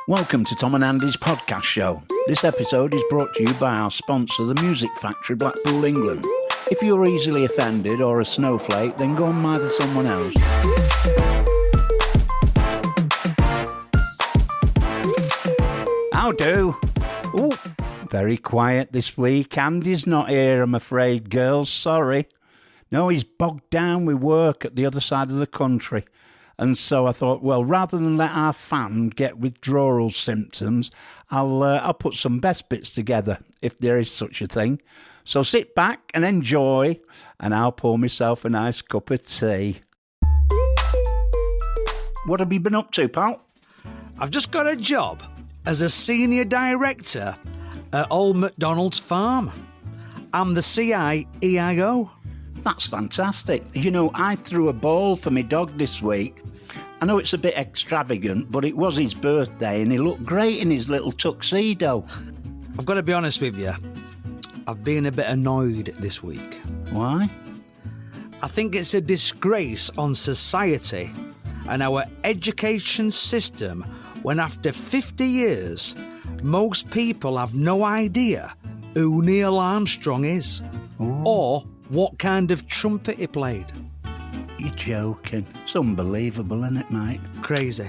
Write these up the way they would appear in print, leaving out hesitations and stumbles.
Welcome to Tom and Andy's podcast show. This episode is brought to you by our sponsor, the Music Factory, Blackpool, England. If you're easily offended or a snowflake, then go and mother someone else. How do? Oh, very quiet this week. Andy's not here, I'm afraid, girls. Sorry. No, he's bogged down with work at the other side of the country. And so I thought, well, rather than let our fan get withdrawal symptoms, I'll put some best bits together, if there is such a thing. So sit back and enjoy, and I'll pour myself a nice cup of tea. What have you been up to, pal? I've just got a job as a senior director at Old MacDonald's farm. I'm the CIEIO. That's fantastic. You know, I threw a ball for my dog this week. I know it's a bit extravagant, but it was his birthday and he looked great in his little tuxedo. I've got to be honest with you. I've been a bit annoyed this week. Why? I think it's a disgrace on society and our education system when after 50 years, most people have no idea who Neil Armstrong is. Ooh. Or what kind of trumpet he played. You're joking. It's unbelievable, isn't it, mate? Crazy.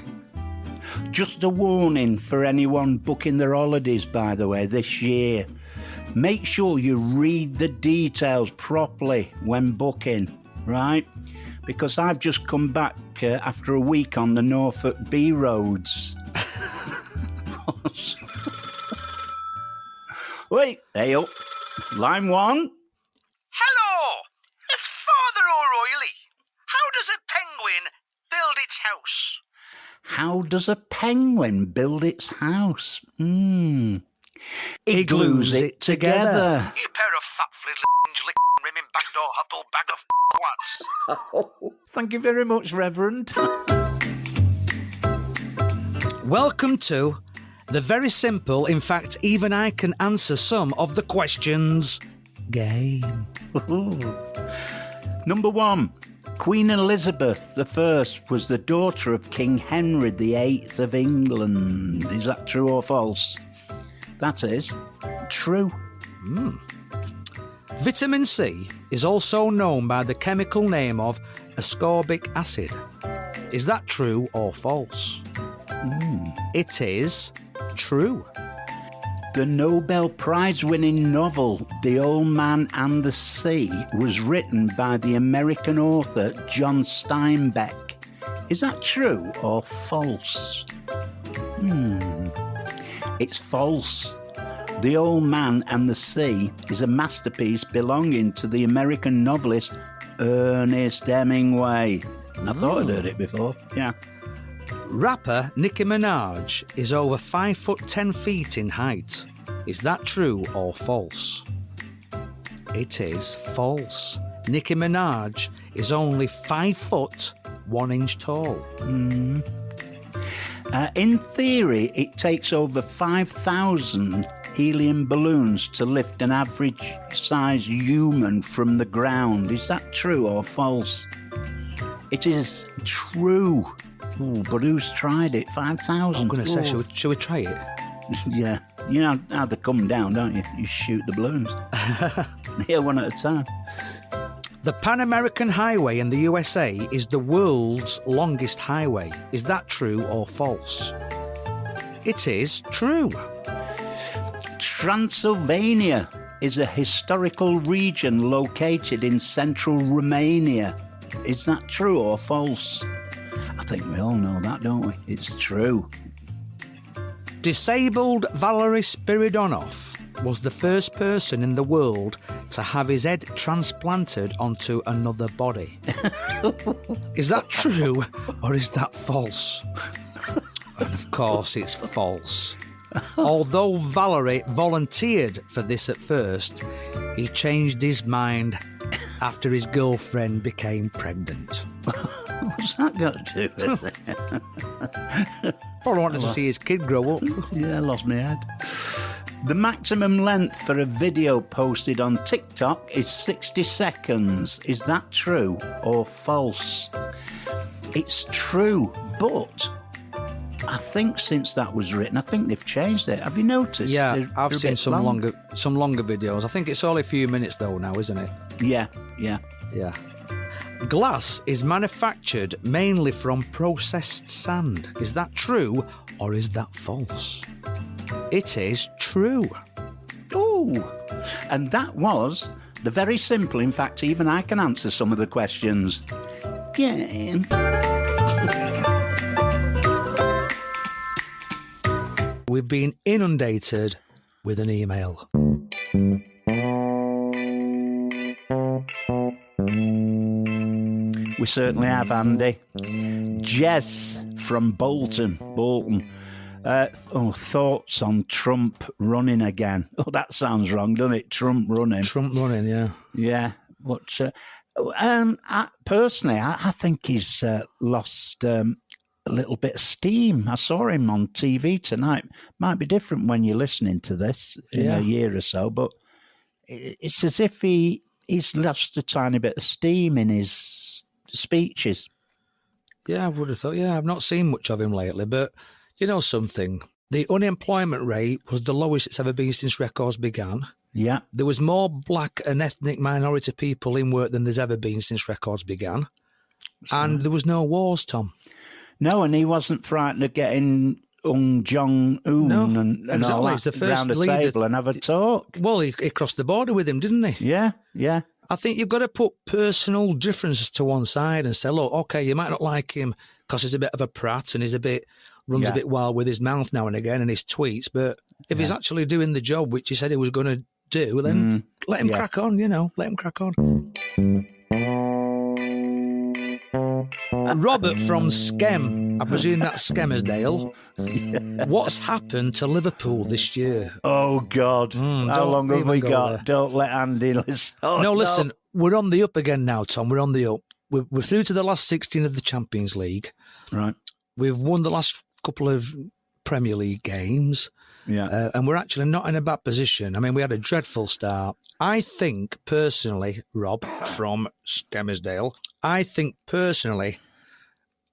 Just a warning for anyone booking their holidays, by the way, this year. Make sure you read the details properly when booking, right? Because I've just come back after a week on the Norfolk B roads. Wait, hey up. Line one. Hello, it's Father O'Reilly. How does a penguin build its house? How does a penguin build its house? It glues it together. You pair of fat fliddling rimming backdoor hopple bag of wats. Thank you very much, Reverend. Welcome to the very simple, in fact, even I can answer some of the questions game. Number one, Queen Elizabeth I was the daughter of King Henry VIII of England. Is that true or false? That is true. Vitamin C is also known by the chemical name of ascorbic acid. Is that true or false? It is true. The Nobel Prize-winning novel The Old Man and the Sea was written by the American author John Steinbeck. Is that true or false? It's false. The Old Man and the Sea is a masterpiece belonging to the American novelist Ernest Hemingway. I thought I'd heard it before, yeah. Rapper Nicki Minaj is over 5'10" in height. Is that true or false? It is false. Nicki Minaj is only 5'1" tall. In theory, it takes over 5,000 helium balloons to lift an average-sized human from the ground. Is that true or false? It is true. Ooh, but who's tried it? 5,000? I'm going to say, shall we try it? Yeah. You know how they come down, don't you? You shoot the balloons. Here, one at a time. The Pan American Highway in the USA is the world's longest highway. Is that true or false? It is true. Transylvania is a historical region located in central Romania. Is that true or false? I think we all know that, don't we? It's true. Disabled Valery Spiridonov was the first person in the world to have his head transplanted onto another body. Is that true or is that false? And of course it's false. Although Valery volunteered for this at first, he changed his mind after his girlfriend became pregnant. What's that got to do with it? Probably wanted to see his kid grow up. Yeah, I lost my head. The maximum length for a video posted on TikTok is 60 seconds. Is that true or false? It's true, but I think since that was written, I think they've changed it. Have you noticed? Yeah, They're I've a seen bit some long. longer videos. I think it's only a few minutes though now, isn't it? Yeah. Yeah. Glass is manufactured mainly from processed sand. Is that true or is that false? It is true. Oh, and that was the very simple. In fact, even I can answer some of the questions. Yeah. We've been inundated with an email. We certainly have, Andy. Jess from Bolton. Thoughts on Trump running again? Oh, that sounds wrong, doesn't it? Trump running. Trump running, yeah. Yeah. But personally, I think he's lost a little bit of steam. I saw him on TV tonight. Might be different when you're listening to this in a year or so, but it's as if he's lost a tiny bit of steam in his speeches. Yeah, I would have thought, I've not seen much of him lately, but you know something? The unemployment rate was the lowest it's ever been since records began. Yeah. There was more black and ethnic minority people in work than there's ever been since records began. And there was no wars, Tom. No, and he wasn't frightened of getting Jong-un and exactly. all that He's the first round the leader. table and have a talk. Well, he crossed the border with him, didn't he? Yeah. I think you've got to put personal differences to one side and say, look, okay, you might not like him because he's a bit of a prat and runs a bit wild with his mouth now and again and his tweets, but if he's actually doing the job which he said he was going to do, then let him crack on, let him crack on. Robert from Skem, I presume that's Skemersdale. What's happened to Liverpool this year? Oh, God. How long have we got? There. Don't let Andy listen. Oh, no, listen, we're on the up again now, Tom. We're on the up. We're through to the last 16 of the Champions League. Right. We've won the last couple of Premier League games. Yeah. And we're actually not in a bad position. I mean, we had a dreadful start. I think personally, Rob from Skemersdale,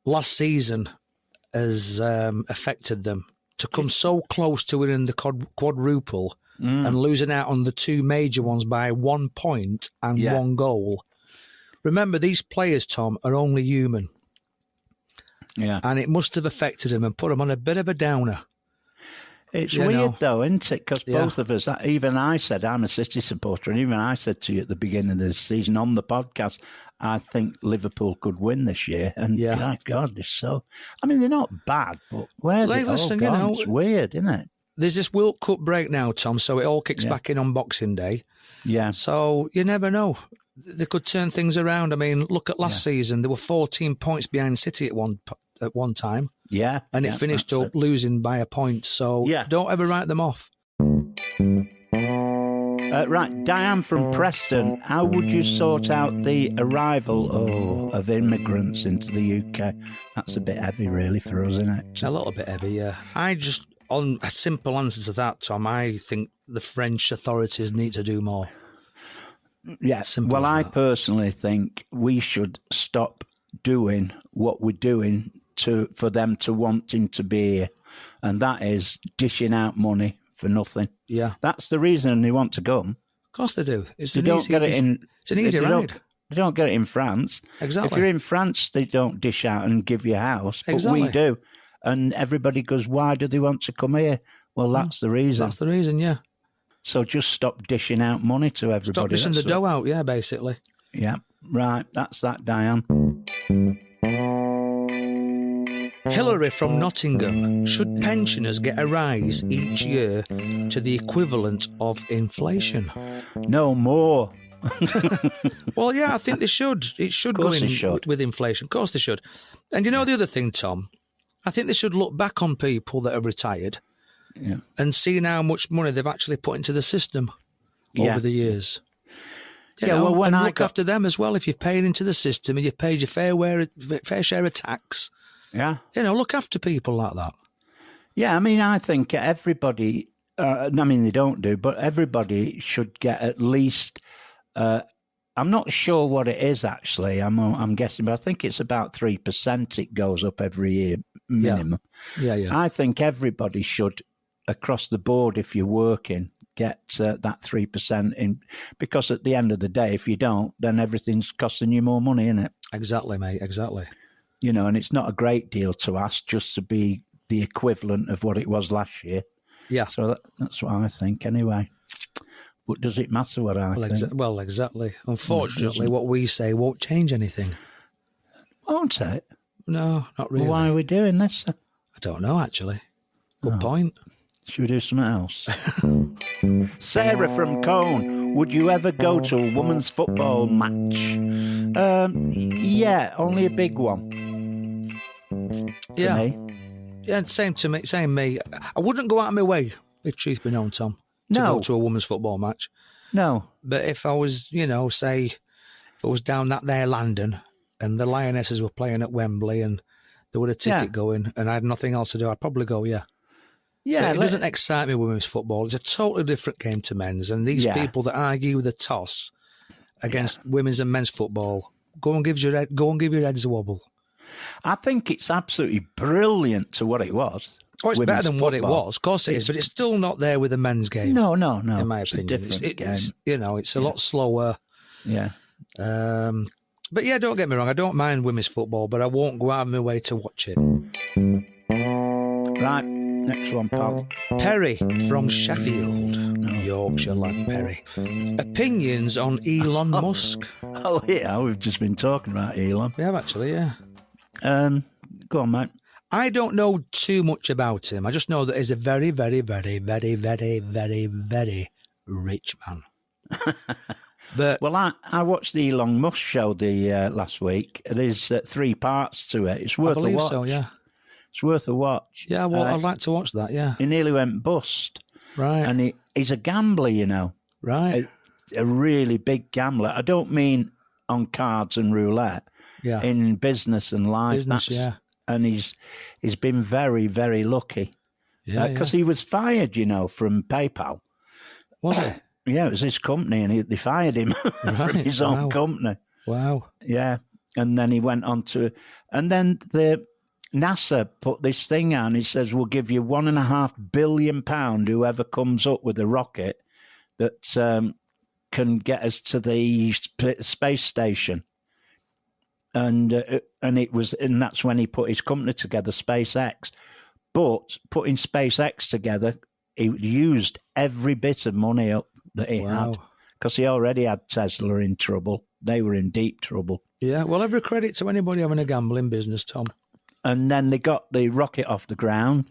last season has affected them to come so close to winning the quadruple and losing out on the two major ones by 1 point and one goal. Remember, these players, Tom, are only human. Yeah. And it must have affected them and put them on a bit of a downer. It's weird, though, isn't it? Because both of us, even I said, I'm a City supporter, and even I said to you at the beginning of the season on the podcast, I think Liverpool could win this year. And my God, they're so... I mean, they're not bad, but where's it all gone? It's weird, isn't it? There's this World Cup break now, Tom, so it all kicks back in on Boxing Day. Yeah. So you never know. They could turn things around. I mean, look at last season. They were 14 points behind City at one time. Yeah. And it finished up losing by a point. So don't ever write them off. Right, Diane from Preston, how would you sort out the arrival of immigrants into the UK? That's a bit heavy, really, for us, isn't it? A little bit heavy, yeah. On a simple answer to that, Tom, I think the French authorities need to do more. Yeah, well, I personally think we should stop doing what we're doing for them to wanting to be here, and that is dishing out money for nothing. Yeah. That's the reason they want to come. Of course they do. It's an easy ride. They don't get it in France. Exactly. If you're in France, they don't dish out and give you a house, but we do. And everybody goes, why do they want to come here? Well, that's the reason. That's the reason, yeah. So just stop dishing out money to everybody. Stop dishing the dough out, yeah, basically. Yeah, right. That's that, Diane. Hillary from Nottingham. Should pensioners get a rise each year to the equivalent of inflation? No more. Well, yeah, I think they should. It should go in with inflation. Of course they should. And you know the other thing, Tom? I think they should look back on people that are retired and see how much money they've actually put into the system over the years. Look after them as well. If you've paid into the system and you've paid your fair share of tax, look after people like that. Yeah, I mean, I think everybody, I mean, they don't do, but everybody should get at least, I'm not sure what it is actually, I'm guessing, but I think it's about 3% it goes up every year minimum. Yeah. I think everybody should, across the board, if you're working, get that 3% in, because at the end of the day, if you don't, then everything's costing you more money, isn't it? Exactly, mate, exactly. You know, and it's not a great deal to ask just to be the equivalent of what it was last year. Yeah. So that's what I think anyway. But does it matter what I think? Well, exactly. Unfortunately, what we say won't change anything. Won't it? No, not really. Well, why are we doing this? I don't know, actually. Good point. Should we do something else? Sarah from Cone, would you ever go to a women's football match? Yeah, only a big one. Yeah. Me. Yeah, same to me. Same me. I wouldn't go out of my way, if truth be known, Tom, to No. go to a women's football match. No. But if I was, say, if I was down that there London and the Lionesses were playing at Wembley and there were a ticket going and I had nothing else to do, I'd probably go, yeah. Yeah, But it doesn't excite me, women's football. It's a totally different game to men's. And these people that argue the toss against women's and men's football, go and give your heads a wobble. I think it's absolutely brilliant to what it was. Oh, it's better than what it football. was. Of course it is, but it's still not there with the men's game. No. In my It's opinion. a different game. It's a lot slower. Yeah. But yeah, don't get me wrong. I don't mind women's football, but I won't go out of my way to watch it. Right. Next one, pal. Perry from Sheffield, Yorkshire lad Perry. Opinions on Elon Musk? Oh, yeah, we've just been talking about Elon. We have actually, yeah. Go on, mate. I don't know too much about him. I just know that he's a very, very, very, very, very, very, very rich man. But Well, I watched the Elon Musk show the last week. There's 3 parts to it. It's I worth a believe watch. so, yeah. It's worth a watch. Yeah, well, I'd like to watch that, yeah. He nearly went bust. Right. And he's a gambler, you know. Right. A really big gambler. I don't mean on cards and roulette. Yeah. In business and life. Business, yeah. And he's been very, very lucky. Yeah, Because he was fired, you know, from PayPal. Was it? Yeah, it was his company, and they fired him from his own company. Wow. Yeah, and then he went on to, and then the NASA put this thing on. He says, "We'll give you £1.5 billion whoever comes up with a rocket that can get us to the space station." And that's when he put his company together, SpaceX. But putting SpaceX together, he used every bit of money up that he had, because he already had Tesla in trouble. They were in deep trouble. Yeah, well, every credit to anybody having a gambling business, Tom. And then they got the rocket off the ground,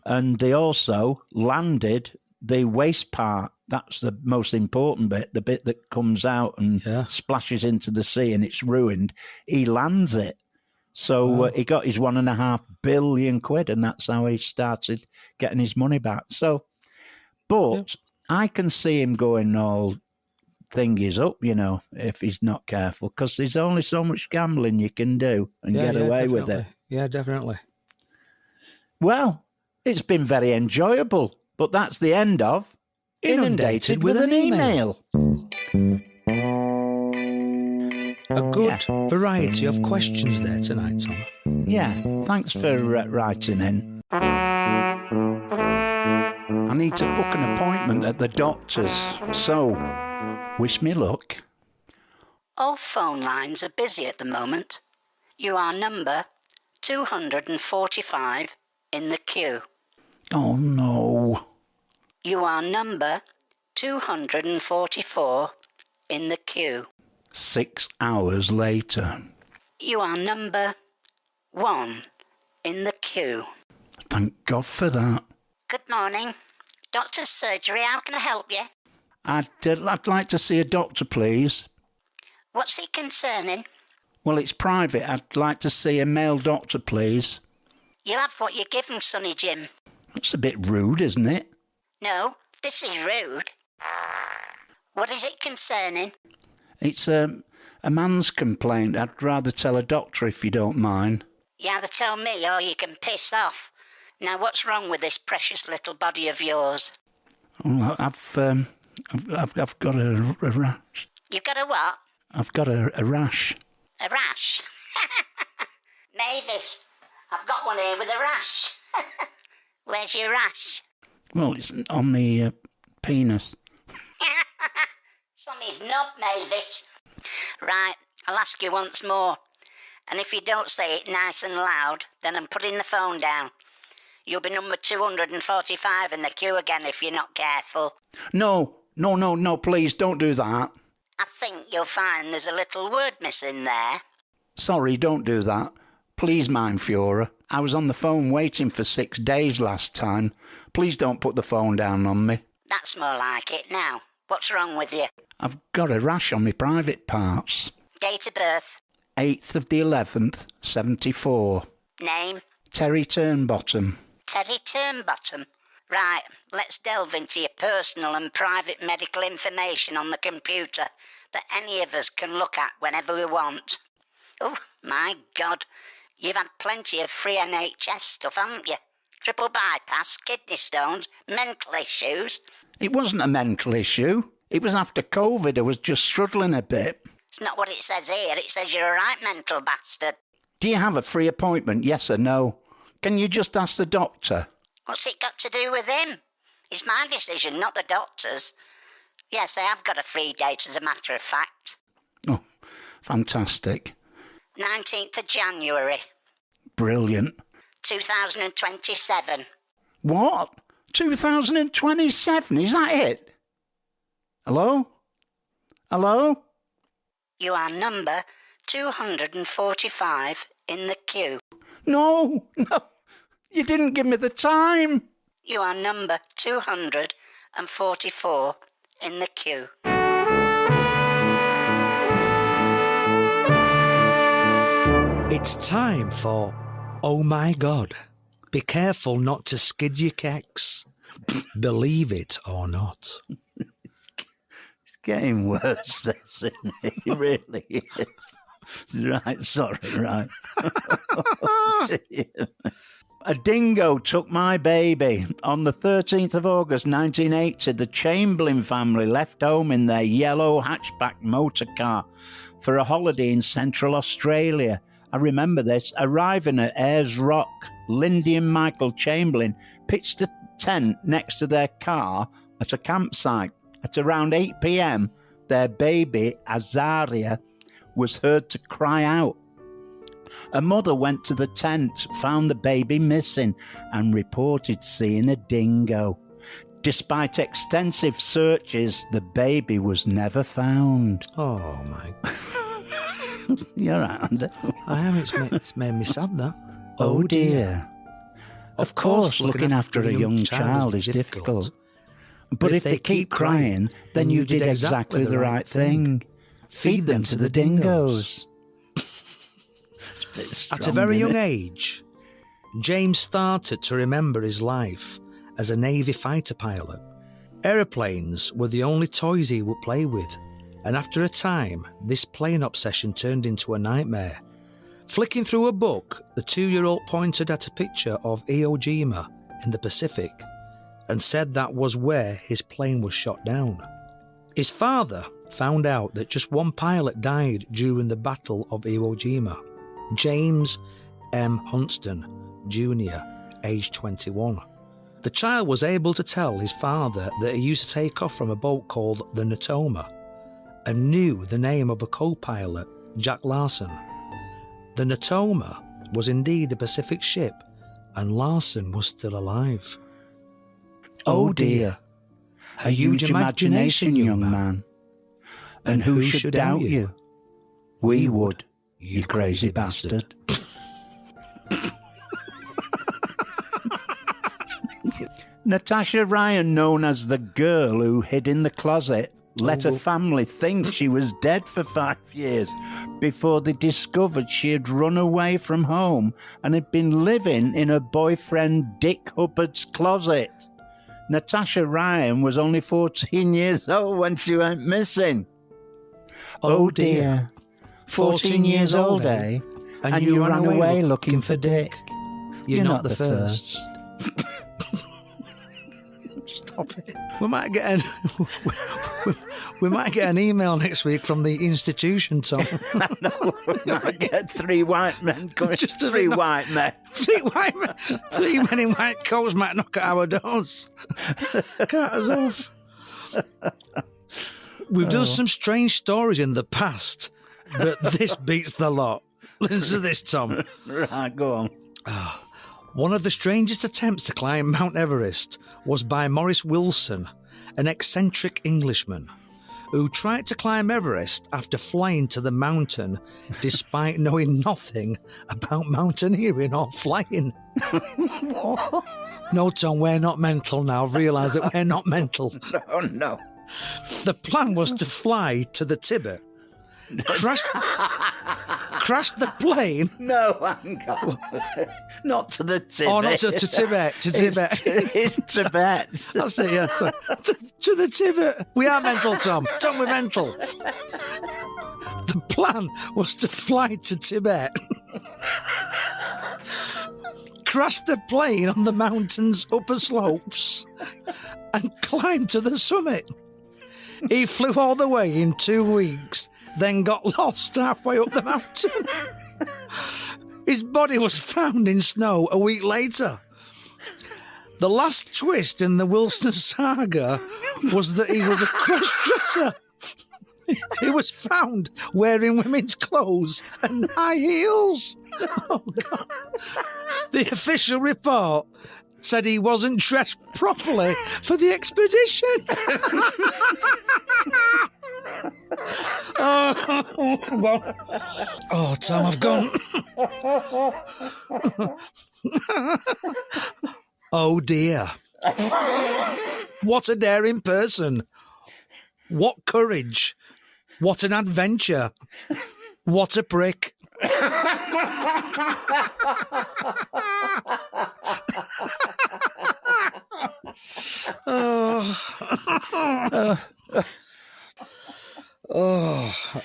and they also landed the waste part. That's the most important bit, the bit that comes out and splashes into the sea and it's ruined. He lands it. So he got his £1.5 billion, and that's how he started getting his money back. So, but I can see him going all thingies up, you know, if he's not careful, because there's only so much gambling you can do and get away with it. Yeah, definitely. Well, it's been very enjoyable, but that's the end of Inundated with an Email. A good variety of questions there tonight, Tom. Yeah, thanks for writing in. I need to book an appointment at the doctor's, so wish me luck. All phone lines are busy at the moment. You are number 245 in the queue. Oh, no. You are number 244 in the queue. 6 hours later. You are number 1 in the queue. Thank God for that. Good morning. Doctor's surgery, how can I help you? I'd like to see a doctor, please. What's it concerning? Well, it's private. I'd like to see a male doctor, please. You'll have what you give him, Sonny Jim. That's a bit rude, isn't it? No, this is rude. What is it concerning? It's a man's complaint. I'd rather tell a doctor if you don't mind. You either tell me or you can piss off. Now, what's wrong with this precious little body of yours? Well, I've got a rash. You've got a what? I've got a rash. A rash? Mavis, I've got one here with a rash. Where's your rash? Well, it's on the penis. It's on his knob, Mavis. Right, I'll ask you once more. And if you don't say it nice and loud, then I'm putting the phone down. You'll be number 245 in the queue again if you're not careful. No, please don't do that. I think you'll find there's a little word missing there. Sorry, don't do that. Please, mein Führer. I was on the phone waiting for 6 days last time. Please don't put the phone down on me. That's more like it now. What's wrong with you? I've got a rash on my private parts. Date of birth? 8th of the 11th, 74. Name? Terry Turnbottom. Terry Turnbottom. Right, let's delve into your personal and private medical information on the computer that any of us can look at whenever we want. Oh, my God. You've had plenty of free NHS stuff, haven't you? Triple bypass, kidney stones, mental issues. It wasn't a mental issue. It was after COVID. I was just struggling a bit. It's not what it says here. It says you're a right mental bastard. Do you have a free appointment, yes or no? Can you just ask the doctor? What's it got to do with him? It's my decision, not the doctor's. Yes, I have got a free date, as a matter of fact. Oh, fantastic. 19th of January. Brilliant. 2027. What? 2027? Is that it? Hello? Hello? You are number 245 in the queue. No. You didn't give me the time. You are number 244 in the queue. It's time for Oh My God. Be careful not to skid your kecks. Believe it or not. It's getting worse, isn't it? It really is. Right, sorry, right. Oh, dear. A dingo took my baby. On the 13th of August 1980, the Chamberlain family left home in their yellow hatchback motor car for a holiday in Central Australia. I remember this. Arriving at Ayers Rock, Lindy and Michael Chamberlain pitched a tent next to their car at a campsite. At around 8 p.m, their baby, Azaria, was heard to cry out. A mother went to the tent, found the baby missing, and reported seeing a dingo. Despite extensive searches, the baby was never found. Oh, my God. You're right, Andy. I am. It's made me sad, that. Oh, dear. Of course, looking after a young child is difficult. But if they keep crying, then you did exactly the right thing. Feed them to the dingoes. At a very young age, James started to remember his life as a Navy fighter pilot. Aeroplanes were the only toys he would play with, and after a time, this plane obsession turned into a nightmare. Flicking through a book, the 2-year-old pointed at a picture of Iwo Jima in the Pacific and said that was where his plane was shot down. His father found out that just one pilot died during the Battle of Iwo Jima. James M. Hunston, Jr., aged 21. The child was able to tell his father that he used to take off from a boat called the Natoma and knew the name of a co-pilot, Jack Larson. The Natoma was indeed a Pacific ship, and Larson was still alive. Oh dear, a huge imagination, young man. And who should doubt you? We would, you crazy bastard. Natasha Ryan, known as the girl who hid in the closet, let her family think she was dead for 5 years before they discovered she had run away from home and had been living in her boyfriend Dick Hubbard's closet. Natasha Ryan was only 14 years old when she went missing. Oh dear, 14 years old, eh? And you ran away looking for Dick. You're not the first. Stop it. We might get We might get an email next week from the institution, Tom. We might get 3 white men coming. Just 3 white men. 3 white men. 3 men in white coats might knock at our doors. Cut us off. We've done some strange stories in the past, but this beats the lot. Listen to this, Tom. Right, go on. One of the strangest attempts to climb Mount Everest was by Maurice Wilson, an eccentric Englishman, who tried to climb Everest after flying to the mountain despite knowing nothing about mountaineering or flying. No, Tom, we're not mental now. I've realised that we're not mental. Oh, no. The plan was to fly to the Tibet, crash the plane. No, hang on. Not to the Tibet. Oh, not to Tibet. To Tibet. It's Tibet. That's it, yeah. To the Tibet. We are mental, Tom. Tom, we're mental. The plan was to fly to Tibet, crash the plane on the mountain's upper slopes, and climb to the summit. He flew all the way in 2 weeks, then got lost halfway up the mountain. His body was found in snow a week later. The last twist in the Wilson saga was that he was a cross-dresser. He was found wearing women's clothes and high heels. Oh, God. The official report said he wasn't dressed properly for the expedition. Oh, Tom, I've gone. Oh, dear. What a daring person. What courage. What an adventure. What a prick.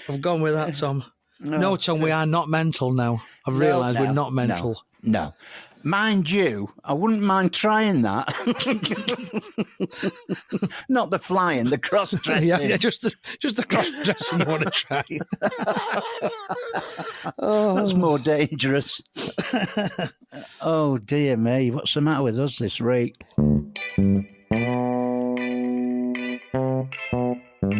I've gone with that, Tom. No, Tom, we are not mental now. I've realised we're not mental. No. Mind you, I wouldn't mind trying that. Not the flying, the cross-dressing. Yeah, just the cross-dressing you want to try. That's more dangerous. Oh, dear me. What's the matter with us this week?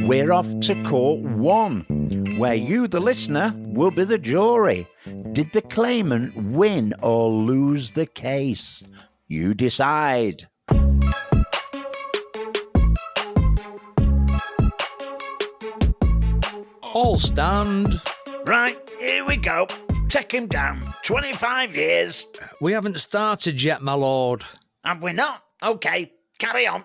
We're off to Court 1, where you, the listener, will be the jury. Did the claimant win or lose the case? You decide. All stand. Right, here we go. Take him down. 25 years. We haven't started yet, my lord. Have we not? OK, carry on.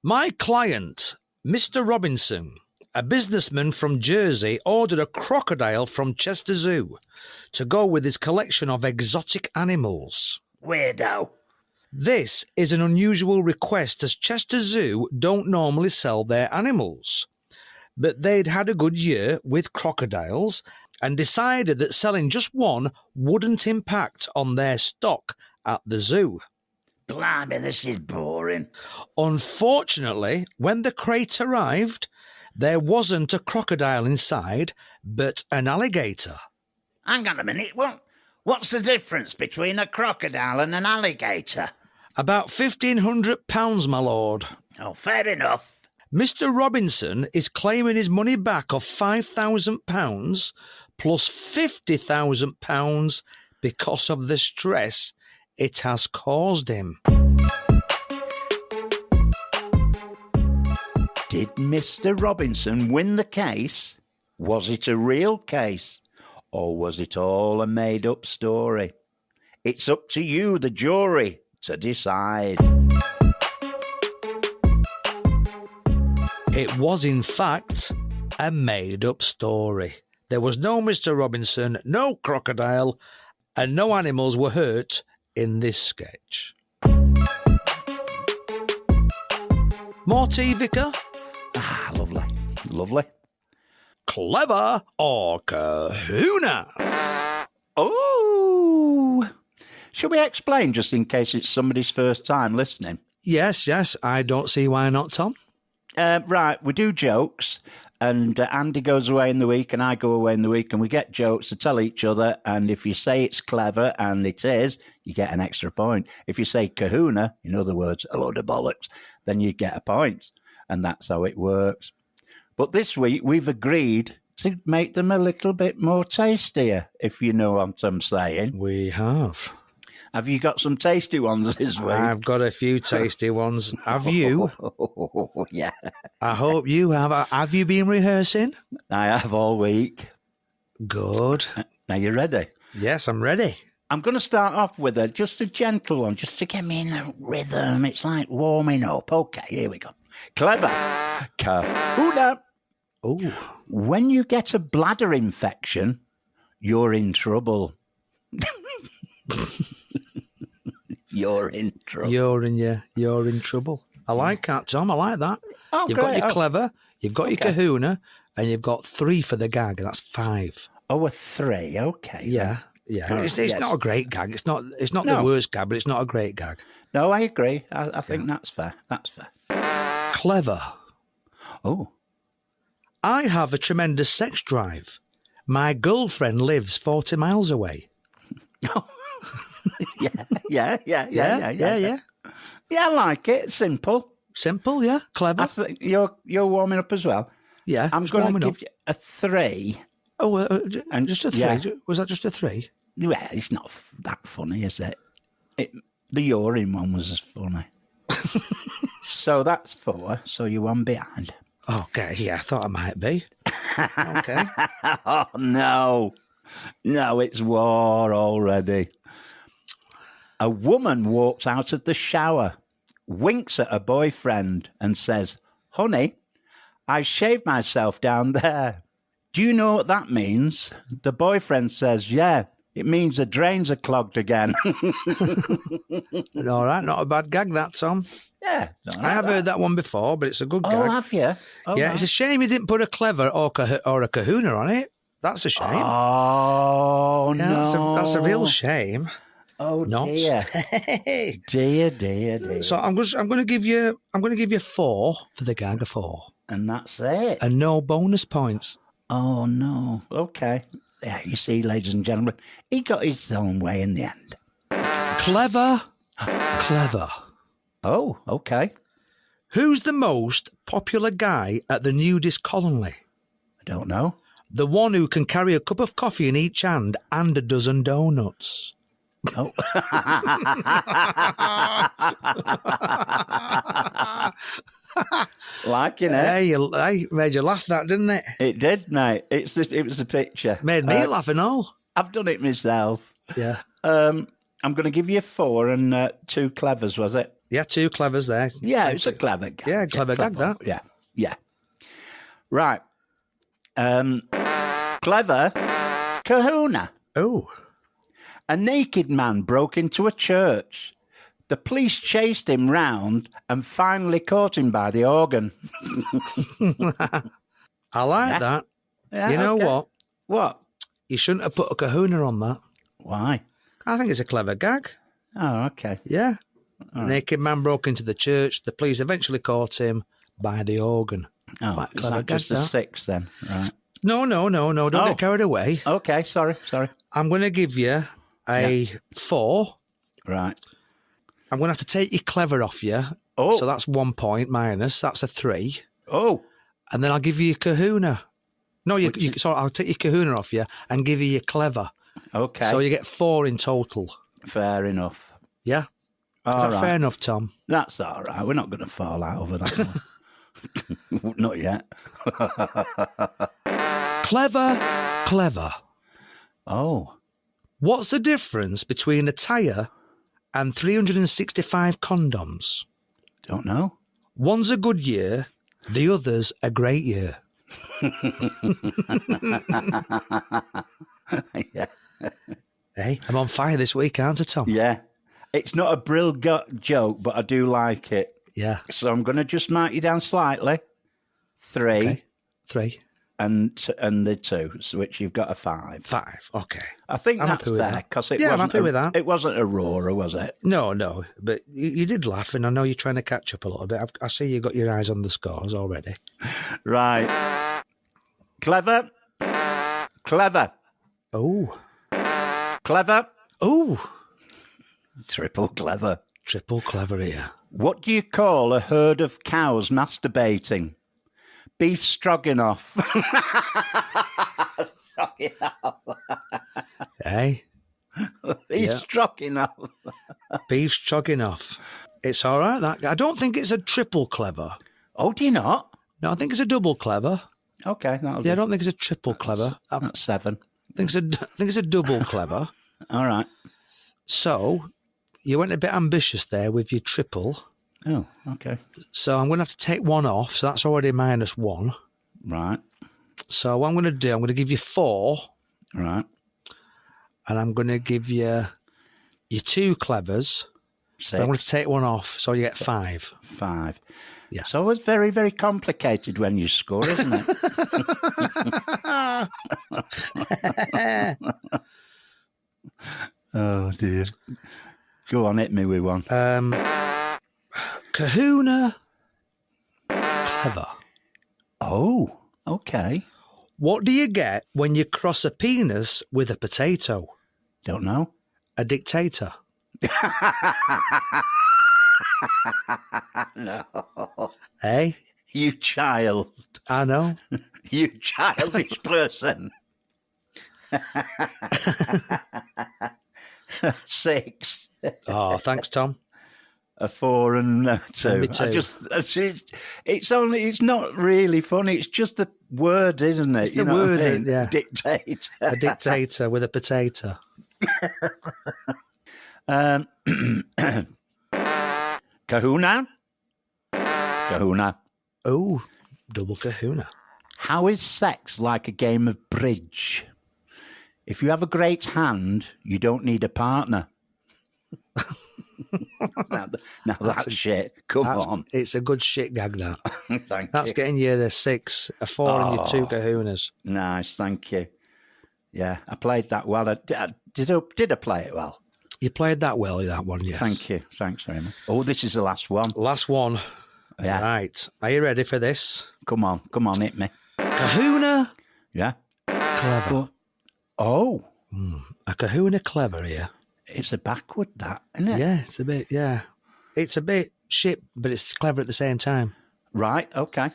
My client, Mr. Robinson, a businessman from Jersey, ordered a crocodile from Chester Zoo to go with his collection of exotic animals. Weirdo. This is an unusual request, as Chester Zoo don't normally sell their animals. But they'd had a good year with crocodiles and decided that selling just one wouldn't impact on their stock at the zoo. Blimey, this is boring. Unfortunately, when the crate arrived, there wasn't a crocodile inside, but an alligator. Hang on a minute. What's the difference between a crocodile and an alligator? About £1,500, my lord. Oh, fair enough. Mr. Robinson is claiming his money back of £5,000 plus £50,000 because of the stress it has caused him. Did Mr. Robinson win the case? Was it a real case? Or was it all a made-up story? It's up to you, the jury, to decide. It was, in fact, a made-up story. There was no Mr. Robinson, no crocodile, and no animals were hurt in this sketch. More tea, Vicar? Ah, lovely. Lovely. Clever or Kahuna? Oh! Shall we explain, just in case it's somebody's first time listening? Yes, I don't see why not, Tom. Right, we do jokes, and Andy goes away in the week, and I go away in the week, and we get jokes to tell each other. And if you say it's clever, and it is, you get an extra point. If you say kahuna, in other words, a load of bollocks, then you get a point. And that's how it works. But this week, we've agreed to make them a little bit more tastier, if you know what I'm saying. We have. Have you got some tasty ones this week? I've got a few tasty ones. Have you? Yeah. I hope you have. Have you been rehearsing? I have all week. Good. Are you ready? Yes, I'm ready. I'm going to start off with just a gentle one, just to get me in the rhythm. It's like warming up. Okay, here we go. Clever. Kahuna. Oh. When you get a bladder infection, you're in trouble. You're in trouble. You're in trouble. I like that, Tom. I like that. Oh, You've great. got your clever, you've got your kahuna, and you've got 3 for the gag, and that's 5. Oh, a 3. Okay. Yeah. Oh, It's yes. not a great gag. It's not No. the worst gag, but it's not a great gag. No, I agree. I think that's fair. That's fair. Clever. Oh. I have a tremendous sex drive. My girlfriend lives 40 miles away. Yeah. Yeah. Yeah, I like it. Simple. Simple, yeah. Clever. I think you're warming up as well. Yeah. I'm just going to warming give up. you a 3. Oh, And- just a 3. yeah. Was that just a 3? Well, it's not that funny, is it? The urine one was as funny. So that's 4. So you're 1 behind. Okay, yeah, I thought I might be. Okay. Oh, no. No, it's war already. A woman walks out of the shower, winks at her boyfriend, and says, "Honey, I shaved myself down there. Do you know what that means?" The boyfriend says, "Yeah, it means the drains are clogged again." All right, not a bad gag, that, Tom. Yeah. I have heard that one before, but it's a good Oh, gag. have you? Oh, Yeah, right. it's a shame you didn't put a clever or a kahuna on it. That's a shame. Oh, Yeah, no. that's a real shame. Oh, Not. dear. Dear. So I'm going to give you 4 for the gag, a 4, And that's it. and no bonus points. Oh, no. Okay. Yeah, you see, ladies and gentlemen, he got his own way in the end. Clever. Oh, okay. Who's the most popular guy at the nudist colony? I don't know. The one who can carry a cup of coffee in each hand and a dozen donuts. Oh. Liking it. Hey, made you laugh, that, didn't it? It did, mate. It was a picture. Made me laugh and all. I've done it myself. Yeah. I'm going to give you 4 and 2 clevers, was it? Yeah, 2 clevers there. Yeah, it's a clever gag. Yeah, clever gag, that. Yeah. Right. Clever kahuna. Oh. A naked man broke into a church. The police chased him round and finally caught him by the organ. I like Yeah. that. Yeah, You know okay. what? What? You shouldn't have put a kahuna on that. Why? I think it's a clever gag. Oh, okay. Yeah. Naked man broke into the church. The police eventually caught him by the organ. Oh, Quite is clever that gag, just a that. 6 then? Right. No. Don't Oh. get carried away. Okay, sorry. I'm going to give you a 4. Right. I'm going to have to take your clever off you. Oh. So that's 1 point minus. That's a 3. Oh. And then I'll give you your kahuna. No, sorry, I'll take your kahuna off you and give you your clever. Okay. So you get 4 in total. Fair enough. Yeah? Is All that right. fair enough, Tom? That's all right. We're not going to fall out over that one. Not yet. Clever. Oh. What's the difference between a tyre and 365 condoms? Don't know. One's a good year, the other's a great year. Yeah. Hey, I'm on fire this week, aren't I, Tom? Yeah. It's not a brilliant joke, but I do like it. Yeah. So I'm going to just mark you down slightly. 3. Okay. 3. and the 2, so which you've got a 5. 5. Okay. I think I'm that's happy with fair that. because it Yeah, I'm wasn't happy with that. It wasn't a roarer, was it? No, but you did laugh, and I know you're trying to catch up a little bit. I see you got your eyes on the scores already. Right. Clever. Oh. Clever. Oh. Triple clever. Triple clever here. What do you call a herd of cows masturbating? Beef stroganoff. Stroganoff. Hey? Beef Yeah. stroganoff. Beef stroganoff. It's all right. That I don't think it's a triple clever. Oh, do you not? No, I think it's a double clever. Okay, that'll Yeah, I do. don't think it's a triple clever. I That's 7. think it's a double clever. All right. So you went a bit ambitious there with your triple. Oh, okay. So I'm going to have to take one off. So that's already -1. Right. So what I'm going to do, I'm going to give you 4, Right. and I'm going to give you your 2 clevers. 6. But I'm going to take one off, so you get 5. 5. Yeah. It's always very, very complicated when you score, isn't it? Oh, dear. Go on, hit me with one. Kahuna clever. Oh, okay. What do you get when you cross a penis with a potato? Don't know. A dictator. No. Hey? You child. I know. You childish person. 6. Oh, thanks, Tom. A 4 and a 2. And me too. It's not really funny. It's just the word, isn't it? It's the word, what I mean? yeah. Dictate. A dictator with a potato. Kahuna. Oh, double kahuna. How is sex like a game of bridge? If you have a great hand, you don't need a partner. now that's shit. Come on. It's a good shit gag, that. Thank That's you. getting you a 6, a 4, and your 2 kahunas. Nice, thank you. Yeah, I played that well. Did I play it well? You played that well, that one, yes. Thank you. Thanks very much. Oh, this is the last one. Last one. Yeah. Right. Are you ready for this? Come on, hit me. Kahuna Yeah. clever. Oh, A kahuna clever here. it's a backward, that, isn't it? Yeah, it's a bit, yeah. It's a bit shit, but it's clever at the same time. Right, okay.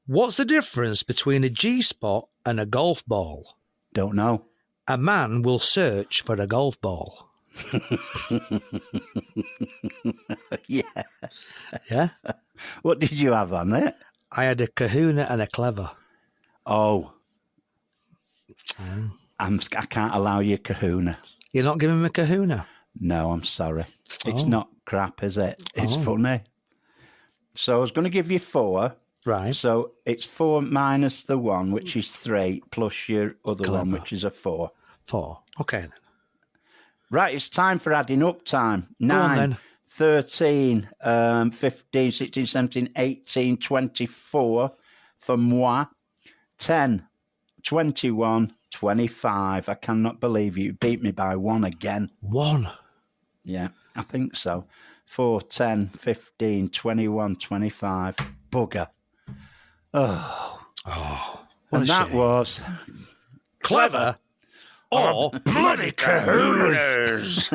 What's the difference between a G-spot and a golf ball? Don't know. A man will search for a golf ball. Yeah. Yeah? What did you have on it? I had a kahuna and a clever. Oh. I can't allow you kahuna. You're not giving me a kahuna? No, I'm sorry. It's Oh. not crap, is it? It's Oh. funny. So I was going to give you 4. Right. So it's 4 minus the 1, which is 3, plus your other one, Clever. which is a 4. 4. Okay, then. Right, it's time for adding up time. on, 9, then. 13, 15, 16, 17, 18, 24 for moi. 10, 21, 25. I cannot believe you beat me by 1 again. 1. Yeah, I think so. 4, 10, 15, 21, 25. Bugger. Oh. What And a that shame. was Clever or bloody kahunas.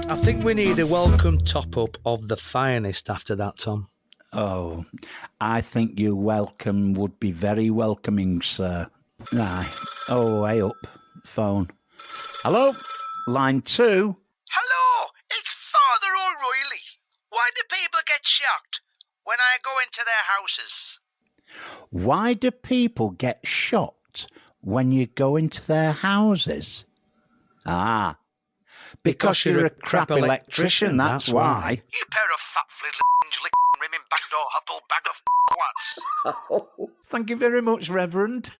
I think we need a welcome top-up of the finest after that, Tom. Oh, I think your welcome would be very welcoming, sir. Aye. Oh, hey up. Phone. Hello? Line 2? Hello, it's Father O'Reilly. Why do people get shocked when I go into their houses? Why do people get shocked when you go into their houses? Ah. Because you're a crap electrician, that's why. You pair of fat fliddling rimming backdoor huttle bag of twats. Oh, thank you very much, Reverend.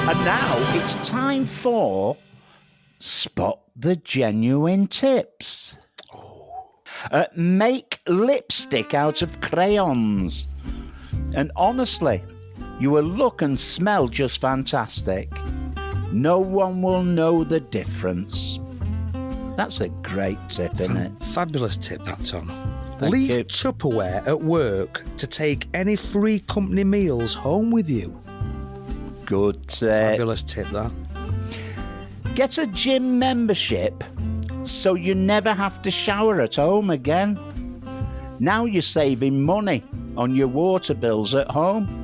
And now it's time for Spot the genuine tips. Make lipstick out of crayons. And honestly, you will look and smell just fantastic. No one will know the difference. That's a great tip, isn't it? Fabulous tip, that, Tom. Thank Leave you. Tupperware at work to take any free company meals home with you. Good tip. Fabulous tip, that. Get a gym membership so you never have to shower at home again. Now you're saving money on your water bills at home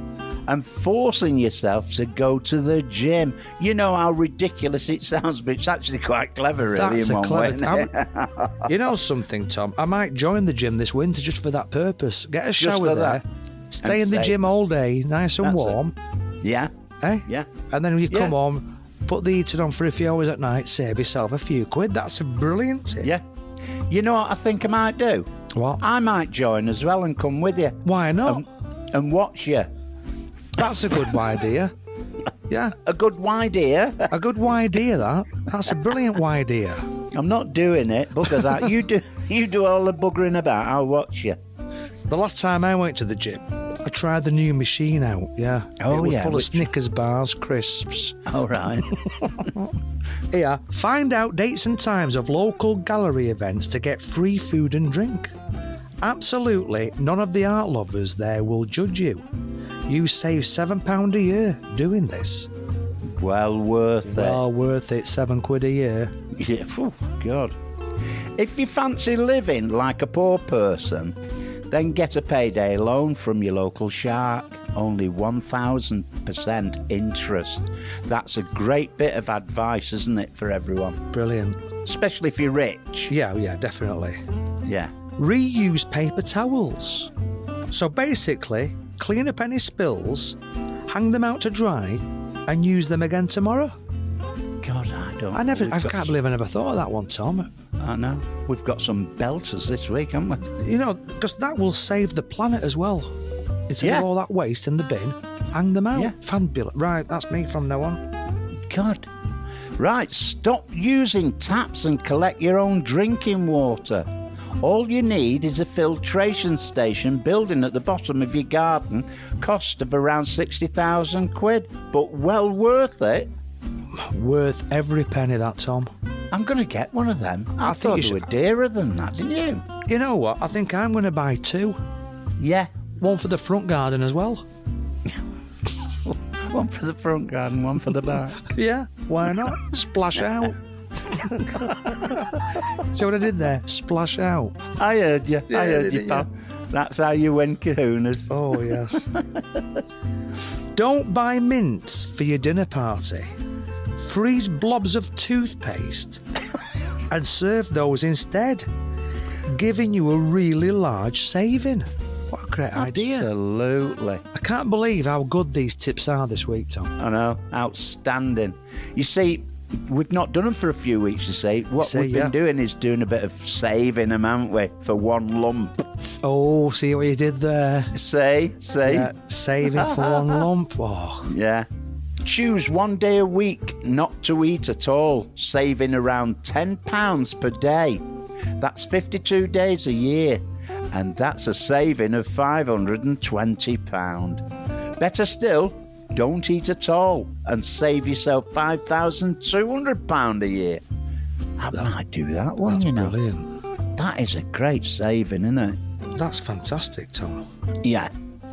and forcing yourself to go to the gym. You know how ridiculous it sounds, but it's actually quite clever, really, That's in a one way. clever. You know something, Tom? I might join the gym this winter just for that purpose. Get a shower for there. that. Stay And in the say- gym all day, nice and That's it. warm. Yeah, Eh? yeah. And then when you Yeah. come home, put the heater on for a few hours at night, save yourself a few quid. That's a brilliant tip. Yeah. You know what I think I might do? What? I might join as well and come with you Why not? and watch you. That's a good idea. Yeah, A good idea. a good idea, that. That's a brilliant idea. I'm not doing it because you do all the buggering about. I'll watch you. The last time I went to the gym, I tried the new machine out, yeah. Oh, it was yeah, full which- of Snickers bars, crisps. All right. Here, find out dates and times of local gallery events to get free food and drink. Absolutely none of the art lovers there will judge you. You save £7 a year doing this. Well worth it. Well worth it, £7 a year. Yeah, phew, God. If you fancy living like a poor person, then get a payday loan from your local shark. Only 1,000% interest. That's a great bit of advice, isn't it, for everyone? Brilliant. Especially if you're rich. Yeah, definitely. Yeah. Reuse paper towels. So basically, clean up any spills, hang them out to dry, and use them again tomorrow. God, I don't. I can't believe I never thought of that one, Tom. I know. We've got some belters this week, haven't we? You know, because that will save the planet as well. Instead Yeah. of all that waste in the bin, hang them out. Yeah. Fabulous. Right, that's me from now on. God. Right, stop using taps and collect your own drinking water. All you need is a filtration station building at the bottom of your garden, cost of around 60,000 quid, but well worth it. Worth every penny, that, Tom. I'm going to get one of them. I I think thought you they were should- dearer than that, didn't you? You know what? I think I'm going to buy two. Yeah. One for the front garden as well. One for the front garden, one for the back. Yeah, why not? Splash out. See what I did there? Splash out. I heard you. Yeah, I heard you, didn't pal. That's how you win Kahunas. Oh, yes. Don't buy mints for your dinner party. Freeze blobs of toothpaste and serve those instead, giving you a really large saving. What a great idea. Absolutely. I can't believe how good these tips are this week, Tom. I know. Outstanding. You see, we've not done them for a few weeks, you see. What See, we've been yeah. doing is doing a bit of saving them, haven't we, for one lump. Oh, see what you did there? See? Yeah, saving for one lump. Oh, Yeah. Choose one day a week not to eat at all, saving around £10 per day. That's 52 days a year, and that's a saving of £520. Better still, don't eat at all and save yourself £5,200 a year. I might do that one, that's you know. brilliant. That is a great saving, isn't it? That's fantastic, Tom. Yeah.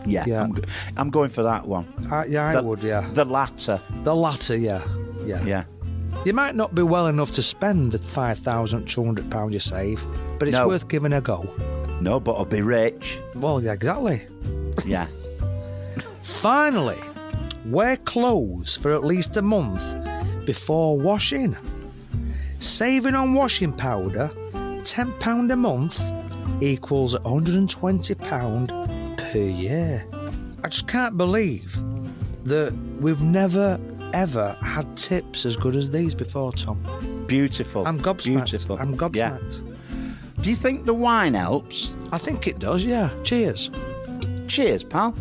Yeah. I'm going for that one. I would, yeah. The latter. The latter, yeah. Yeah. You might not be well enough to spend the £5,200 you save, but it's No. worth giving a go. No, but I'll be rich. Well, yeah, exactly. Yeah. Finally, wear clothes for at least a month before washing. Saving on washing powder, £10 a month equals £120 per year. I just can't believe that we've never ever had tips as good as these before, Tom. Beautiful. I'm gobsmacked. Beautiful. I'm Yeah. gobsmacked. Do you think the wine helps? I think it does, yeah. Cheers. Cheers, pal.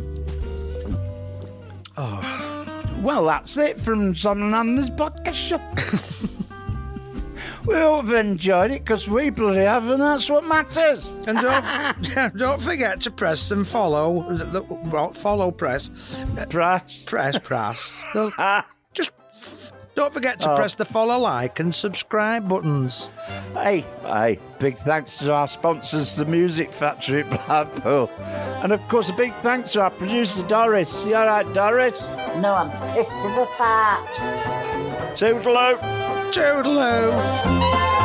Oh, Well, that's it from Son and Anna's podcast shop. We hope you've enjoyed it, because we bloody have, and that's what matters. And don't forget to press and follow. Follow, press. Press. Just don't forget to press the follow, like, and subscribe buttons. Hey, big thanks to our sponsors, the Music Factory at Blackpool. And of course, a big thanks to our producer, Doris. You all right, Doris? No, I'm pissed to the fart. Toodaloo. Toodaloo.